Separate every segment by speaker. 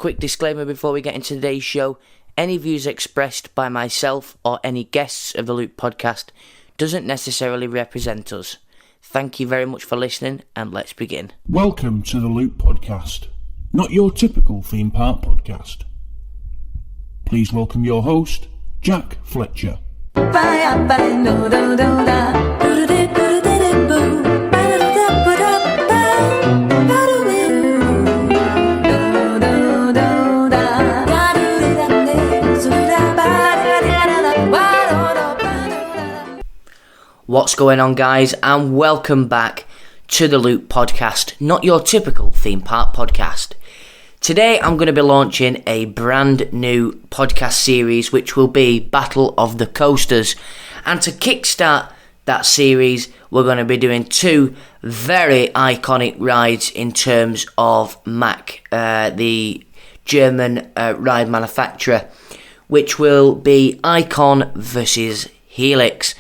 Speaker 1: Quick disclaimer before we get into today's show. Any views expressed by myself or any guests of the Loop podcast doesn't necessarily represent us. Thank you very much for listening, and let's begin.
Speaker 2: Welcome to the Loop podcast, not your typical theme park podcast. Please welcome your host, Jack Fletcher.
Speaker 1: What's going on, guys, and welcome back to the Loop podcast, not your typical theme park podcast. Today I'm going to be launching a brand new podcast series which will be Battle of the Coasters, and to kickstart that series we're going to be doing two very iconic rides in terms of Mack, the German ride manufacturer, which will be Icon versus Helix.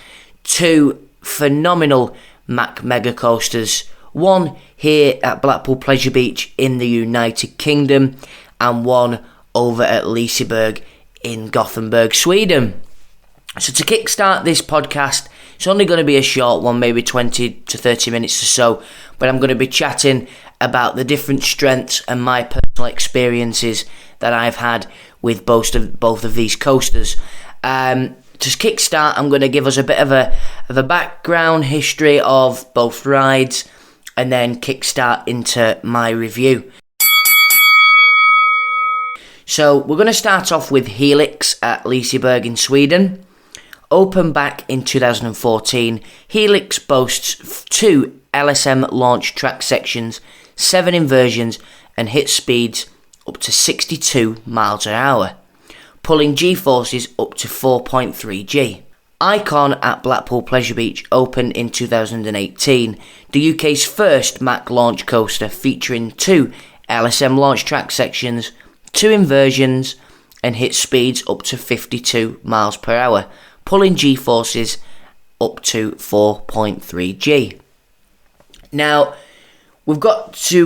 Speaker 1: Two phenomenal Mack Mega coasters, one here at Blackpool Pleasure Beach in the United Kingdom and one over at Liseberg in Gothenburg, Sweden. So to kickstart this podcast, it's only going to be a short one, maybe 20 to 30 minutes or so, but I'm going to be chatting about the different strengths and my personal experiences that I've had with both of these coasters. To kickstart, I'm going to give us a bit of a background history of both rides and then kickstart into my review. So we're going to start off with Helix at Liseberg in Sweden. Opened back in 2014, Helix boasts 2 LSM launch track sections, 7 inversions and hit speeds up to 62 miles an hour, pulling G-forces up to 4.3 G. Icon at Blackpool Pleasure Beach opened in 2018, the UK's first Mack launch coaster featuring 2 LSM launch track sections, 2 inversions and hit speeds up to 52 miles per hour, pulling G-forces up to 4.3 G. Now, we've got to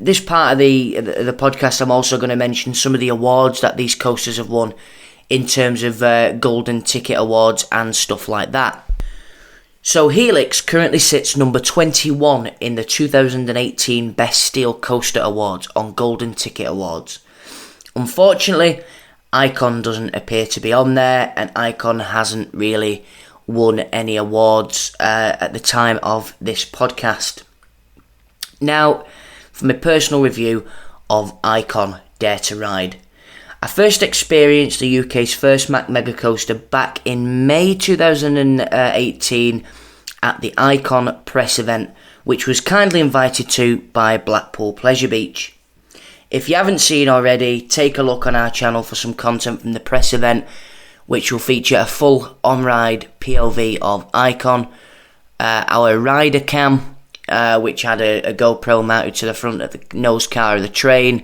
Speaker 1: this part of the podcast, I'm also going to mention some of the awards that these coasters have won in terms of golden ticket awards and stuff like that. So Helix currently sits number 21 in the 2018 Best Steel Coaster Awards on Golden Ticket Awards. Unfortunately, Icon doesn't appear to be on there, and Icon hasn't really won any awards at the time of this podcast. Now, for my personal review of Icon Dare to Ride. I first experienced the UK's first Mack Mega coaster back in May 2018 at the Icon press event, which was kindly invited to by Blackpool Pleasure Beach. If you haven't seen already, take a look on our channel for some content from the press event, which will feature a full on-ride POV of Icon, our rider cam, which had a GoPro mounted to the front of the nose car of the train,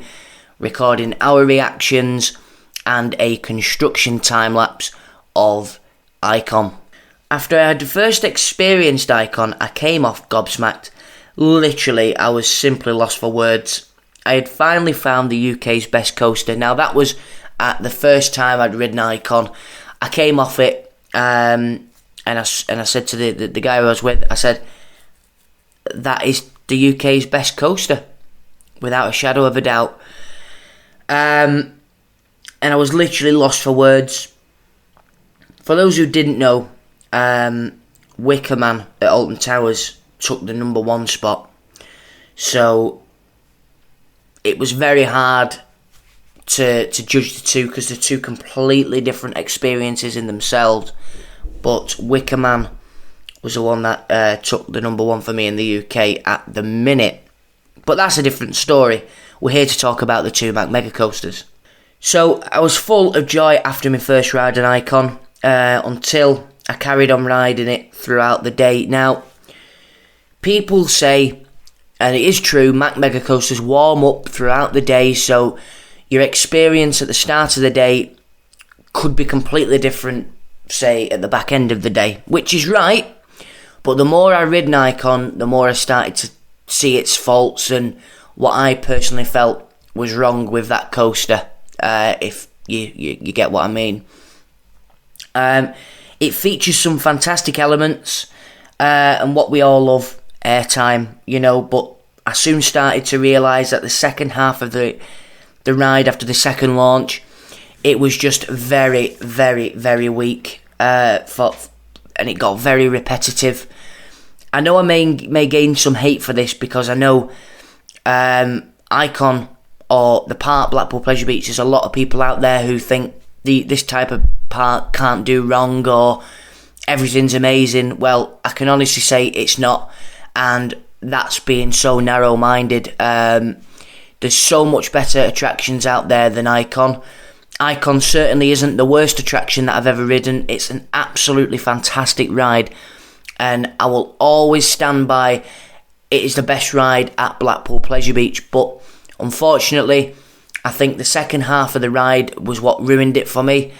Speaker 1: recording our reactions, and a construction time-lapse of Icon. After I had first experienced Icon, I came off gobsmacked. Literally, I was simply lost for words. I had finally found the UK's best coaster. Now, that was at the first time I'd ridden Icon. I came off it, and I said to the guy I was with, I said, that is the UK's best coaster, without a shadow of a doubt. And I was literally lost for words. For those who didn't know, Wicker Man at Alton Towers took the number 1 spot. So it was very hard to judge the two, because they're two completely different experiences in themselves. But Wicker Man was the one that took the number 1 for me in the UK at the minute. But that's a different story. We're here to talk about the 2 Mack Mega coasters. So I was full of joy after my first ride on Icon until I carried on riding it throughout the day. Now, people say, and it is true, Mack Mega coasters warm up throughout the day, so your experience at the start of the day could be completely different, say, at the back end of the day, which is right. But the more I rid Icon, the more I started to see its faults and what I personally felt was wrong with that coaster, if you get what I mean. It features some fantastic elements, and what we all love, airtime, but I soon started to realise that the second half of the ride after the second launch, it was just very, very, very weak, and it got very repetitive. I know I may gain some hate for this, because I know Icon, or the park Blackpool Pleasure Beach, there's a lot of people out there who think this type of park can't do wrong, or everything's amazing. Well, I can honestly say it's not, and that's being so narrow-minded. There's so much better attractions out there than Icon. Icon certainly isn't the worst attraction that I've ever ridden. It's an absolutely fantastic ride, and I will always stand by it is the best ride at Blackpool Pleasure Beach. But unfortunately, I think the second half of the ride was what ruined it for me.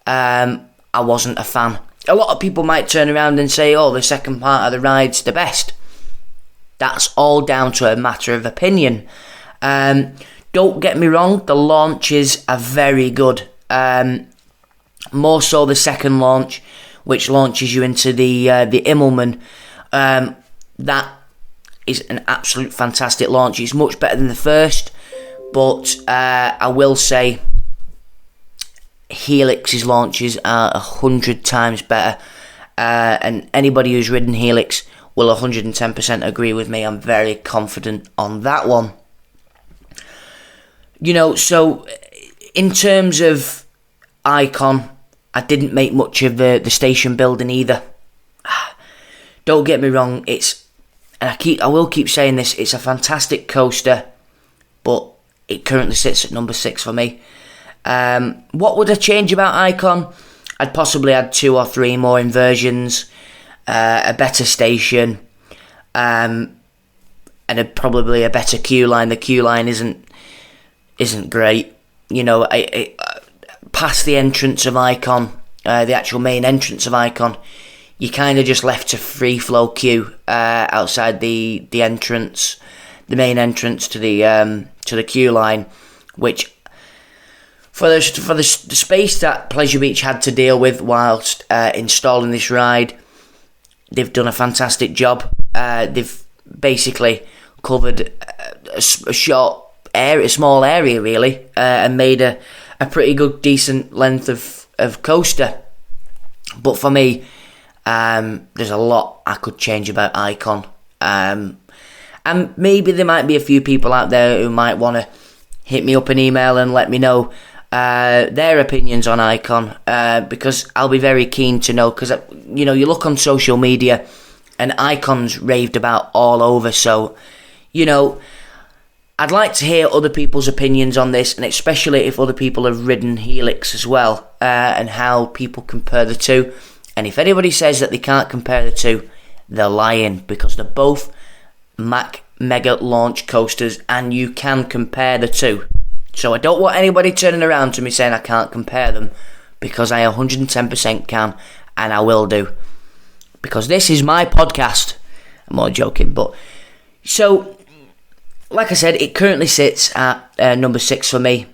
Speaker 1: I wasn't a fan. A lot of people might turn around and say, oh, the second part of the ride's the best. That's all down to a matter of opinion. Don't get me wrong, the launches are very good. More so the second launch, which launches you into the Immelman. That is an absolute fantastic launch. It's much better than the first, but I will say Helix's launches are 100 times better, and anybody who's ridden Helix will 110% agree with me. I'm very confident on that one. So in terms of Icon, I didn't make much of the station building either. Don't get me wrong, I will keep saying this, it's a fantastic coaster, but it currently sits at number 6 for me. What would I change about Icon? I'd possibly add 2 or 3 more inversions, a better station, and probably a better queue line. The queue line isn't great. Past the entrance of Icon, the actual main entrance of Icon, you kind of just left to free flow queue outside the entrance, the main entrance to the queue line, which for the space that Pleasure Beach had to deal with whilst installing this ride, they've done a fantastic job. They've basically covered a small area really, and made a pretty good, decent length of coaster. But for me, there's a lot I could change about Icon, and maybe there might be a few people out there who might want to hit me up an email and let me know their opinions on Icon, because I'll be very keen to know, because you look on social media and Icon's raved about all over, so I'd like to hear other people's opinions on this, and especially if other people have ridden Helix as well, and how people compare the two. And if anybody says that they can't compare the two, they're lying, because they're both Mack Mega launch coasters, and you can compare the two. So I don't want anybody turning around to me saying I can't compare them, because I 110% can, and I will do. Because this is my podcast. I'm not joking, but... So, like I said, it currently sits at number 6 for me.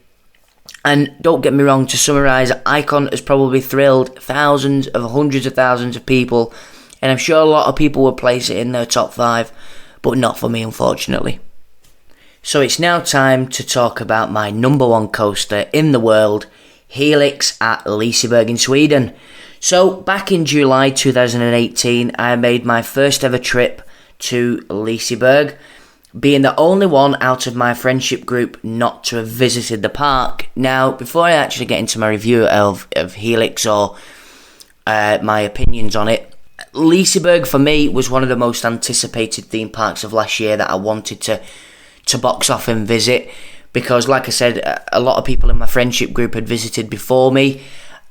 Speaker 1: And don't get me wrong, to summarise, Icon has probably thrilled thousands of hundreds of thousands of people, and I'm sure a lot of people would place it in their top 5, but not for me, unfortunately. So it's now time to talk about my number 1 coaster in the world, Helix at Liseberg in Sweden. So back in July 2018, I made my first ever trip to Liseberg, being the only one out of my friendship group not to have visited the park. Now, before I actually get into my review of Helix or my opinions on it, Liseberg for me was one of the most anticipated theme parks of last year that I wanted to box off and visit, because like I said, a lot of people in my friendship group had visited before me,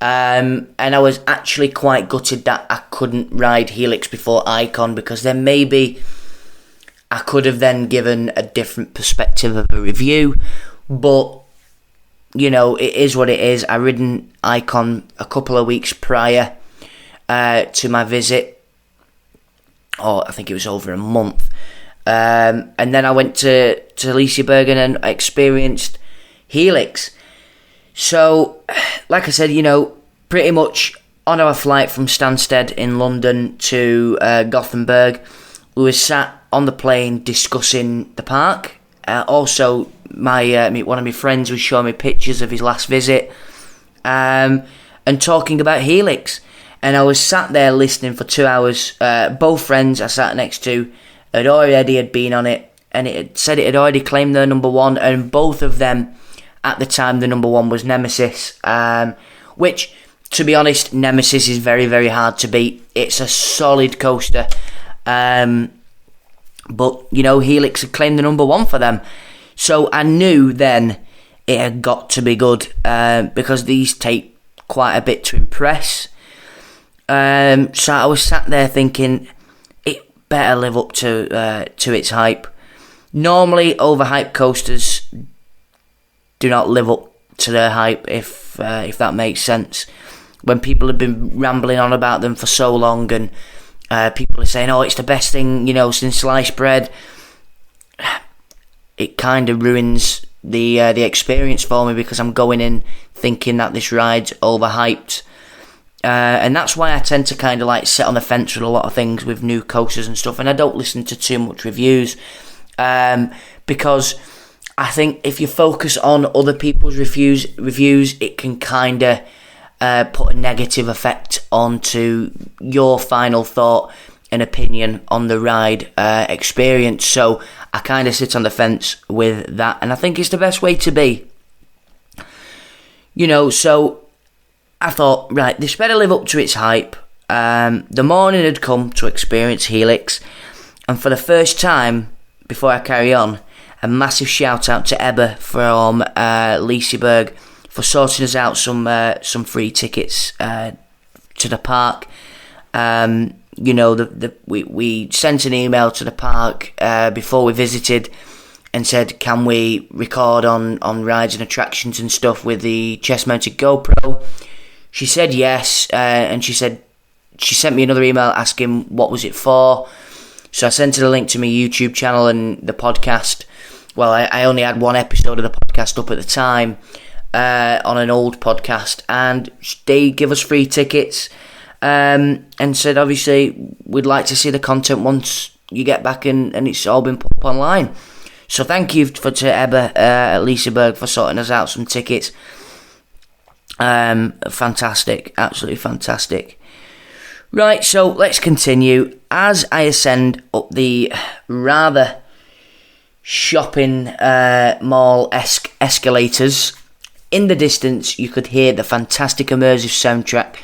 Speaker 1: and I was actually quite gutted that I couldn't ride Helix before Icon, because then maybe I could have then given a different perspective of a review. But it is what it is. I ridden Icon a couple of weeks prior to my visit, or I think it was over a month, and then I went to Liseberg and experienced Helix. So, like I said, pretty much on our flight from Stansted in London to Gothenburg, we were sat on the plane discussing the park. Also, one of my friends was showing me pictures of his last visit, and talking about Helix. And I was sat there listening for 2 hours. Both friends I sat next to had been on it, and it said it had already claimed their number one, and both of them, at the time, the number one was Nemesis, which, to be honest, Nemesis is very, very hard to beat. It's a solid coaster, but, Helix had claimed the number one for them. So I knew then it had got to be good, because these take quite a bit to impress. So I was sat there thinking, it better live up to its hype. Normally, overhyped coasters do not live up to their hype, if that makes sense. When people have been rambling on about them for so long, and people are saying, "Oh, it's the best thing since sliced bread," it kind of ruins the experience for me, because I'm going in thinking that this ride's overhyped. And that's why I tend to kind of like sit on the fence with a lot of things with new coasters and stuff, and I don't listen to too much reviews, because I think if you focus on other people's reviews, it can kind of put a negative effect onto your final thought and opinion on the ride experience. So I kind of sit on the fence with that, and I think it's the best way to be. So I thought, right, this better live up to its hype. The morning had come to experience Helix, and for the first time, before I carry on, a massive shout out to Ebba from Liseberg for sorting us out some free tickets to the park. We sent an email to the park before we visited and said, can we record on rides and attractions and stuff with the chest-mounted GoPro? She said yes, and she sent me another email asking what was it for. So I sent her a link to my YouTube channel and the podcast. Well, I only had one episode of the podcast up at the time, on an old podcast, and they give us free tickets, and said obviously we'd like to see the content once you get back and it's all been put up online. So thank you to Ebba at Liseberg for sorting us out some tickets. Fantastic, absolutely fantastic. Right, so let's continue. As I ascend up the rather shopping mall-esque escalators, in the distance you could hear the fantastic immersive soundtrack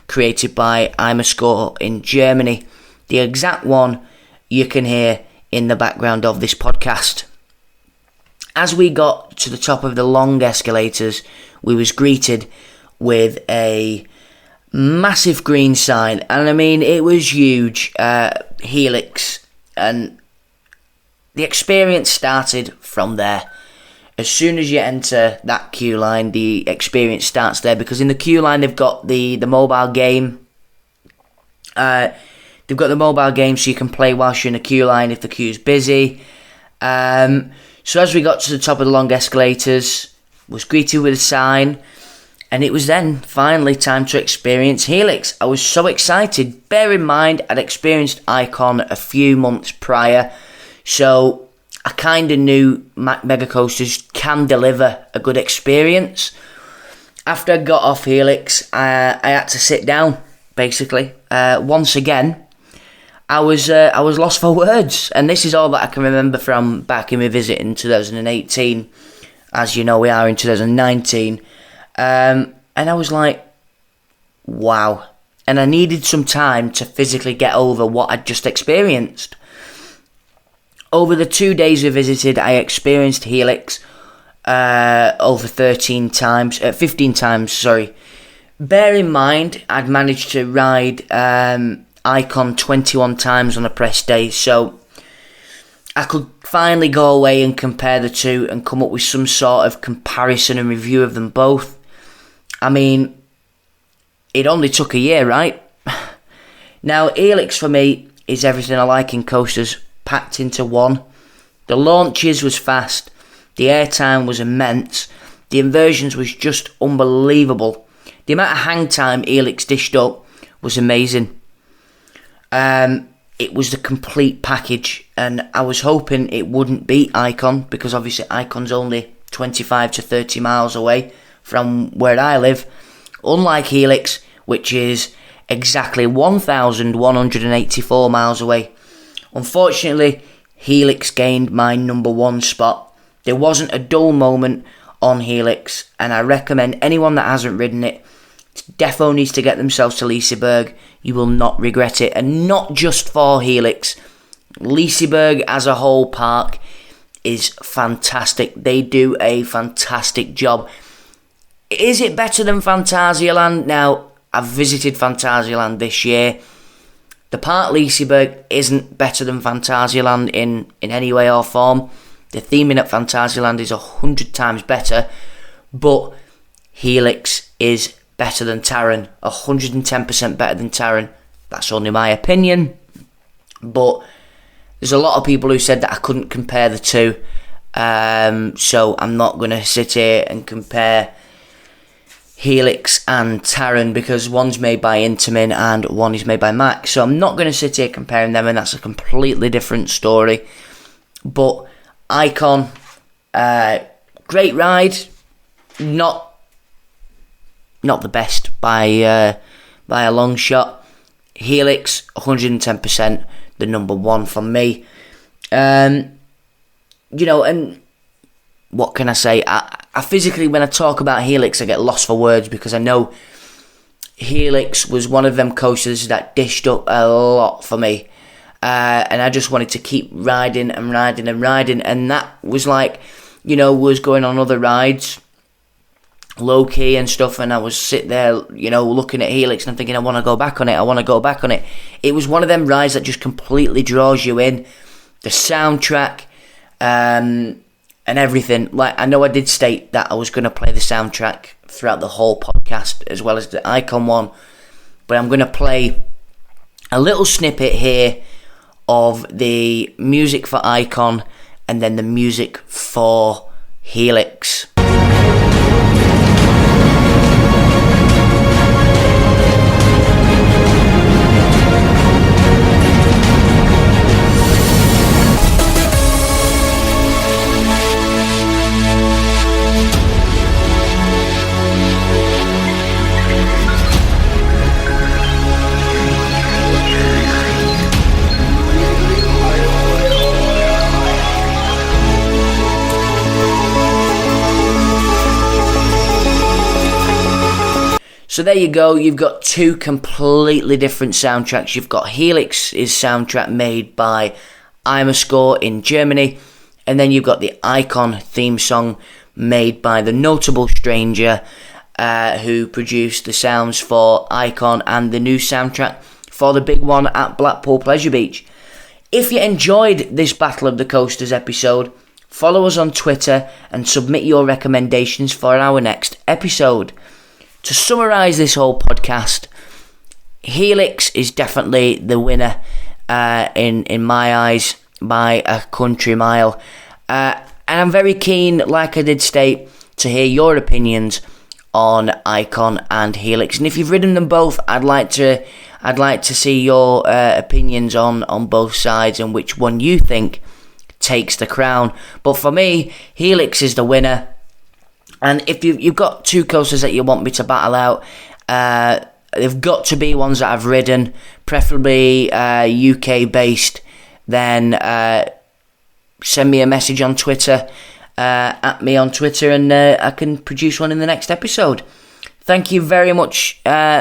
Speaker 1: created by Imerscore in Germany, the exact one you can hear in the background of this podcast. As we got to the top of the long escalators, we was greeted with a massive green sign, and I mean it was huge, Helix, and the experience started from there. As soon as you enter that queue line, the experience starts there, because in the queue line they've got the mobile game. They've got the mobile game so you can play whilst you're in the queue line if the queue's busy. So as we got to the top of the long escalators, was greeted with a sign, and it was then finally time to experience Helix. I was so excited. Bear in mind, I'd experienced Icon a few months prior, so I kind of knew Mack Mega coasters can deliver a good experience. After I got off Helix, I had to sit down, basically. Once again, I was lost for words, and this is all that I can remember from back in my visit in 2018. As you know, we are in 2019. And I was like, wow. And I needed some time to physically get over what I'd just experienced. Over the 2 days we visited, I experienced Helix over 15 times. Bear in mind, I'd managed to ride Icon 21 times on a press day, so I could finally go away and compare the two and come up with some sort of comparison and review of them both. I mean, it only took a year, right? Now, Helix for me is everything I like in coasters, packed into one. The launches was fast, the airtime was immense, The inversions was just unbelievable. The amount of hang time Helix dished up was amazing. It was the complete package, and I was hoping it wouldn't beat Icon, because obviously Icon's only 25 to 30 miles away from where I live, unlike Helix, which is exactly 1,184 miles away. Unfortunately, Helix gained my number one spot. There wasn't a dull moment on Helix, and I recommend anyone that hasn't ridden it defo needs to get themselves to Liseberg. You will not regret it, and not just for Helix. Liseberg as a whole park is fantastic. They do a fantastic job. Is it better than Phantasialand? Now, I've visited Phantasialand this year. The park Liseberg isn't better than Phantasialand in any way or form. The theming at Phantasialand is 100 times better, but Helix is better than Taron, 110% better than Taron. That's only my opinion, but there's a lot of people who said that I couldn't compare the two, so I'm not going to sit here and compare Helix and Taron, because one's made by Intamin and one is made by Mack, so I'm not going to sit here comparing them, and that's a completely different story. But Icon, great ride, not the best by a long shot. Helix, 110% the number one for me. And what can I say? I physically, when I talk about Helix, I get lost for words, because I know Helix was one of them coasters that dished up a lot for me. And I just wanted to keep riding, and that was like, was going on other rides, low key and stuff, and I was sit there, looking at Helix, and I'm thinking, I want to go back on it. It was one of them rides that just completely draws you in. The soundtrack, and everything. Like, I know I did state that I was going to play the soundtrack throughout the whole podcast, as well as the Icon one, but I'm going to play a little snippet here of the music for Icon, and then the music for Helix. So there you go, you've got two completely different soundtracks. You've got Helix's soundtrack made by Imerscore in Germany, and then you've got the Icon theme song made by the notable stranger who produced the sounds for Icon and the new soundtrack for the big one at Blackpool Pleasure Beach. If you enjoyed this Battle of the Coasters episode, follow us on Twitter and submit your recommendations for our next episode. To summarise this whole podcast, Helix is definitely the winner in my eyes by a country mile. And I'm very keen, like I did state, to hear your opinions on Icon and Helix. And if you've ridden them both, I'd like to see your opinions on both sides and which one you think takes the crown. But for me, Helix is the winner. And if you've got two coasters that you want me to battle out, they've got to be ones that I've ridden, preferably UK based. Then send me a message on Twitter, at me on Twitter, and I can produce one in the next episode. Thank you very much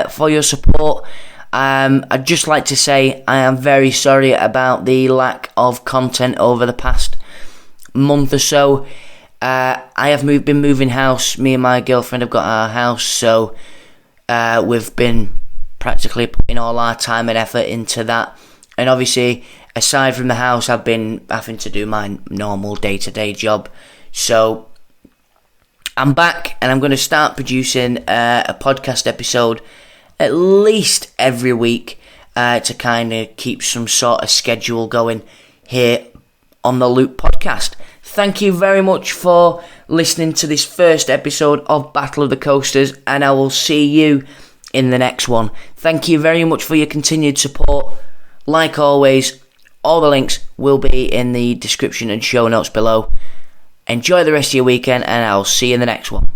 Speaker 1: for your support. I'd just like to say I am very sorry about the lack of content over the past month or so. I have been moving house. Me and my girlfriend have got our house, so we've been practically putting all our time and effort into that. And obviously, aside from the house, I've been having to do my normal day-to-day job. So I'm back, and I'm going to start producing a podcast episode at least every week to kind of keep some sort of schedule going here on the Loop podcast. thank you very much for listening to this first episode of Battle of the Coasters, and I will see you in the next one. Thank you very much for your continued support. Like always, all the links will be in the description and show notes below. Enjoy the rest of your weekend, and I'll see you in the next one.